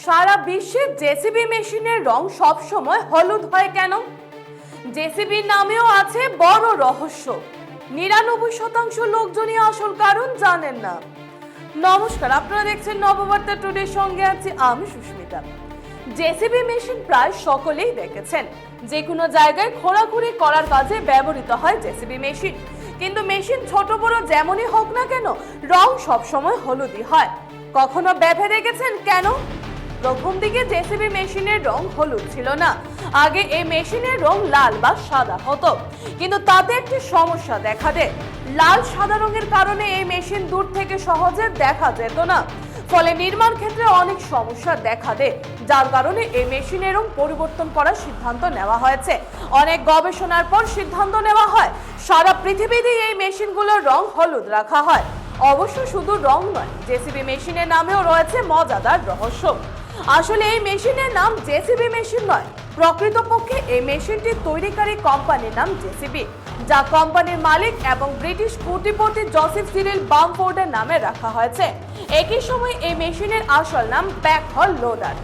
সারা বিশ্বে জেসিবি মেশিনের রং সব সময় হলুদ হয় কেন? জেসিবির নামেও আছে বড় রহস্য। 99% লোকজনই আসল কারণ জানেন না। নমস্কার, আপনারা দেখছেন নববার্তা টুডের সঙ্গে আছি আমি সুস্মিতা। জেসিবি মেশিন প্রায় সকলেই দেখেছেন, যে কোনো জায়গায় খোঁড়াখুড়ি করার কাজে ব্যবহৃত হয় জেসিবি মেশিন। কিন্তু মেশিন ছোট বড় যেমনই হোক না কেন, রং সবসময় হলুদই হয়। কখনো ভেবে দেখেছেন কেন? প্রথম দিকে জেসিবি মেশিনের রং হলুদ ছিল না। আগে এই মেশিনের রং লাল বা সাদা হতো, কিন্তু তাতে একটি সমস্যা দেখা দেয়। লাল সাদা রঙের কারণে এই মেশিন দূর থেকে সহজে দেখা যেত না, ফলে নির্মাণ ক্ষেত্রে অনেক সমস্যা দেখা দেয়, যার কারণে এই মেশিনের রং পরিবর্তন করার সিদ্ধান্ত নেওয়া হয়েছে। অনেক গবেষণার পর সিদ্ধান্ত নেওয়া হয় সারা পৃথিবীতে এই মেশিনগুলোর রং হলুদ রাখা হয়। অবশ্য শুধু রং নয়, জেসিবি মেশিনের নামেও রয়েছে মজাদার রহস্য। আসলে এই মেশিনের নাম জেসিবি মেশিন নয়, প্রকৃতপক্ষে এই মেশিনটি তৈরিকারী কোম্পানির নাম জেসিবি, যা কোম্পানির মালিক এবং ব্রিটিশ কোটিপতি জোসেফ সিরিল বামফোর্ডের নামে রাখা হয়েছে। একই সময় এই মেশিনের আসল নাম ব্যাকহল লোডার।